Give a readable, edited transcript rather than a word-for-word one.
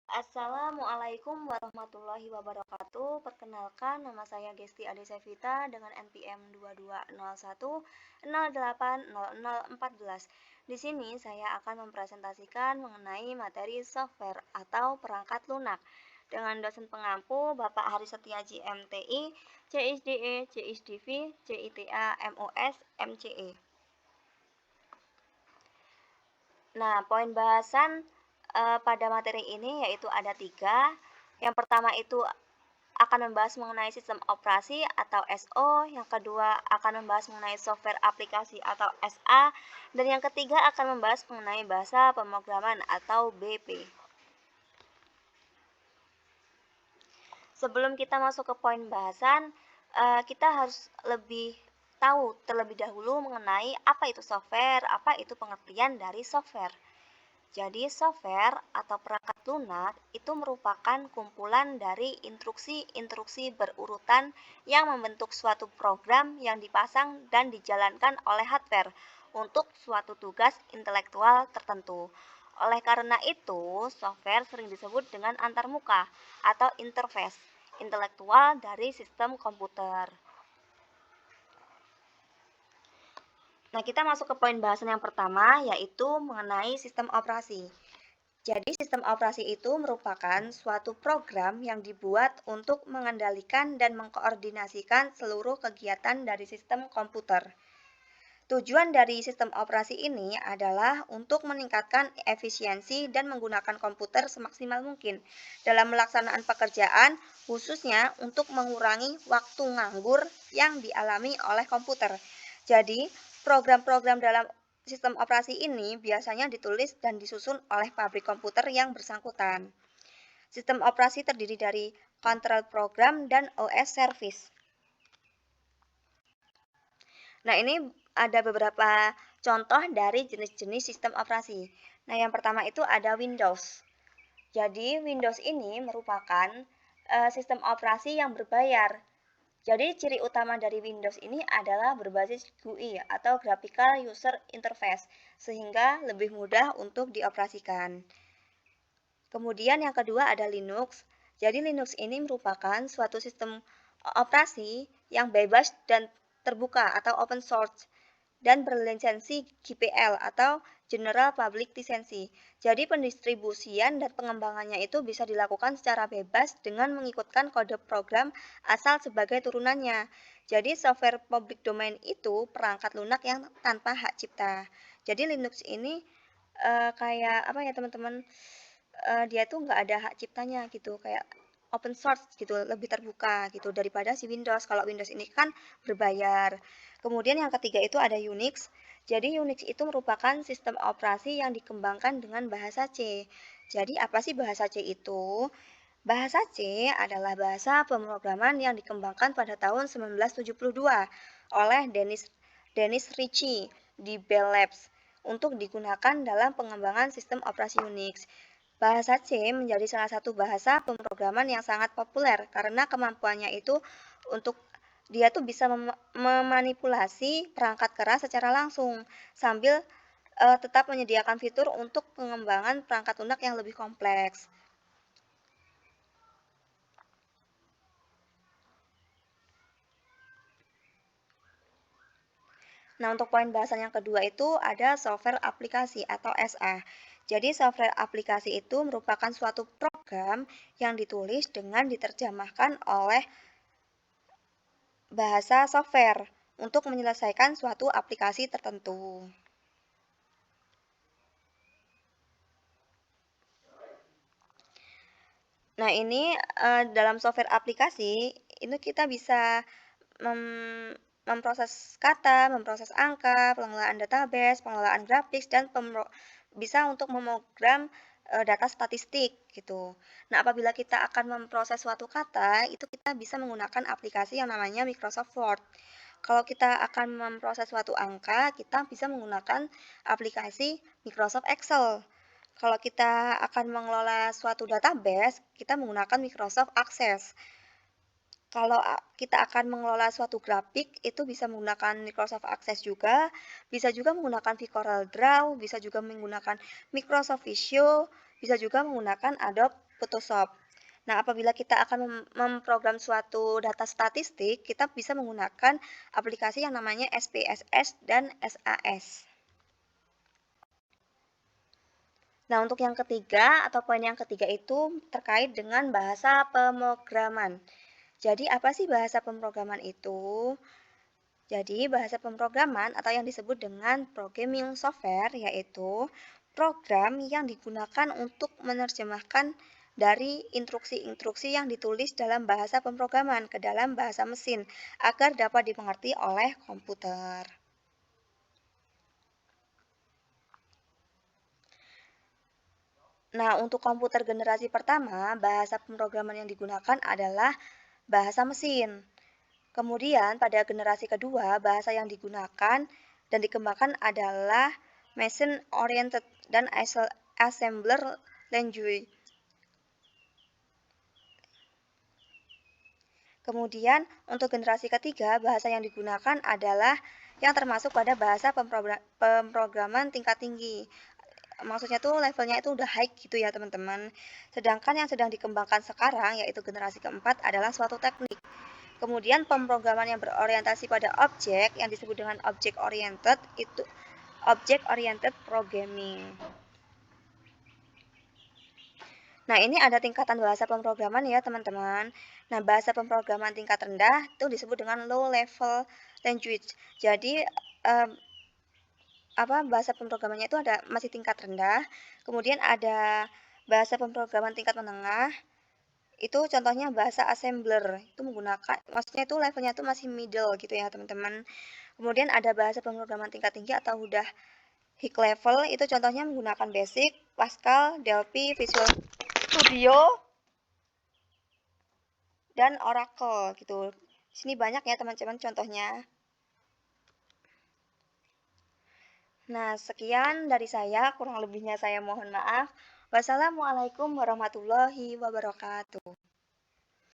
Assalamualaikum warahmatullahi wabarakatuh. Perkenalkan, nama saya Gesti Adesevita dengan NPM 2201080014. Di sini saya akan mempresentasikan mengenai materi software atau perangkat lunak dengan dosen pengampu Bapak Hari Setiaji MTI, CSDE, CSDV, CITA, MOS, MCE. Nah, poin bahasan pada materi ini yaitu ada 3. Yang pertama itu akan membahas mengenai sistem operasi atau SO, yang kedua akan membahas mengenai software aplikasi atau SA, dan yang ketiga akan membahas mengenai bahasa pemrograman atau BP. Sebelum kita masuk ke poin bahasan, kita harus lebih tahu terlebih dahulu mengenai apa itu software, apa itu pengertian dari software. Jadi software atau perangkat lunak itu merupakan kumpulan dari instruksi-instruksi berurutan yang membentuk suatu program yang dipasang dan dijalankan oleh hardware untuk suatu tugas intelektual tertentu. Oleh karena itu, software sering disebut dengan antarmuka atau interface intelektual dari sistem komputer. Nah, kita masuk ke poin bahasan yang pertama, yaitu mengenai sistem operasi. Jadi, sistem operasi itu merupakan suatu program yang dibuat untuk mengendalikan dan mengkoordinasikan seluruh kegiatan dari sistem komputer. Tujuan dari sistem operasi ini adalah untuk meningkatkan efisiensi dan menggunakan komputer semaksimal mungkin dalam melaksanaan pekerjaan, khususnya untuk mengurangi waktu nganggur yang dialami oleh komputer. Jadi, program-program dalam sistem operasi ini biasanya ditulis dan disusun oleh pabrik komputer yang bersangkutan. Sistem operasi terdiri dari control program dan OS service. Nah, ini ada beberapa contoh dari jenis-jenis sistem operasi. Nah, yang pertama itu ada Windows. Jadi, Windows ini merupakan sistem operasi yang berbayar. Jadi, ciri utama dari Windows ini adalah berbasis GUI atau Graphical User Interface, sehingga lebih mudah untuk dioperasikan. Kemudian yang kedua ada Linux. Jadi, Linux ini merupakan suatu sistem operasi yang bebas dan terbuka atau open source dan berlisensi GPL atau General Public License. Jadi pendistribusian dan pengembangannya itu bisa dilakukan secara bebas dengan mengikutkan kode program asal sebagai turunannya. Jadi software public domain itu perangkat lunak yang tanpa hak cipta. Jadi Linux ini kayak apa ya teman-teman, dia tuh nggak ada hak ciptanya gitu, kayak open source gitu, lebih terbuka gitu daripada si Windows. Kalau Windows ini kan berbayar. Kemudian yang ketiga itu ada Unix. Jadi Unix itu merupakan sistem operasi yang dikembangkan dengan bahasa C. Jadi apa sih bahasa C itu? Bahasa C adalah bahasa pemrograman yang dikembangkan pada tahun 1972 oleh Dennis Ritchie di Bell Labs untuk digunakan dalam pengembangan sistem operasi Unix. Bahasa C menjadi salah satu bahasa pemrograman yang sangat populer karena kemampuannya itu untuk dia tuh bisa memanipulasi perangkat keras secara langsung sambil tetap menyediakan fitur untuk pengembangan perangkat lunak yang lebih kompleks. Nah, untuk poin bahasan yang kedua itu ada software aplikasi atau SA. Jadi, software aplikasi itu merupakan suatu program yang ditulis dengan diterjemahkan oleh bahasa software untuk menyelesaikan suatu aplikasi tertentu. Nah, ini dalam software aplikasi itu kita bisa memproses kata, memproses angka, pengelolaan database, pengelolaan grafis, dan bisa untuk memogram data statistik gitu. Nah, apabila kita akan memproses suatu kata, itu kita bisa menggunakan aplikasi yang namanya Microsoft Word. Kalau kita akan memproses suatu angka, kita bisa menggunakan aplikasi Microsoft Excel. Kalau kita akan mengelola suatu database, kita menggunakan Microsoft Access. Kalau kita akan mengelola suatu grafik, itu bisa menggunakan Microsoft Access juga, bisa juga menggunakan Corel Draw, bisa juga menggunakan Microsoft Visio, bisa juga menggunakan Adobe Photoshop. Nah, apabila kita akan memprogram suatu data statistik, kita bisa menggunakan aplikasi yang namanya SPSS dan SAS. Nah, untuk yang ketiga atau poin yang ketiga itu terkait dengan bahasa pemrograman. Jadi, apa sih bahasa pemrograman itu? Jadi, bahasa pemrograman atau yang disebut dengan programming software yaitu program yang digunakan untuk menerjemahkan dari instruksi-instruksi yang ditulis dalam bahasa pemrograman ke dalam bahasa mesin agar dapat dimengerti oleh komputer. Nah, untuk komputer generasi pertama, bahasa pemrograman yang digunakan adalah bahasa mesin. Kemudian, pada generasi kedua, bahasa yang digunakan dan dikembangkan adalah Machine Oriented dan Assembler Language. Kemudian, untuk generasi ketiga, bahasa yang digunakan adalah yang termasuk pada bahasa pemrograman tingkat tinggi. Maksudnya tuh levelnya itu udah high gitu ya teman-teman. Sedangkan yang sedang dikembangkan sekarang, yaitu generasi keempat, adalah suatu teknik. Kemudian pemrograman yang berorientasi pada objek yang disebut dengan object oriented itu object oriented programming. Nah, ini ada tingkatan bahasa pemrograman ya, teman-teman. Nah, bahasa pemrograman tingkat rendah itu disebut dengan low level language. Jadi bahasa pemrogramannya itu ada masih tingkat rendah. Kemudian ada bahasa pemrograman tingkat menengah. Itu contohnya bahasa assembler. Itu menggunakan maksudnya itu levelnya itu masih middle gitu ya, teman-teman. Kemudian ada bahasa pemrograman tingkat tinggi atau udah high level, itu contohnya menggunakan Basic, Pascal, Delphi, Visual Studio, dan Oracle gitu. Sini banyak ya teman-teman contohnya. Nah, sekian dari saya, kurang lebihnya saya mohon maaf. Wassalamualaikum warahmatullahi wabarakatuh.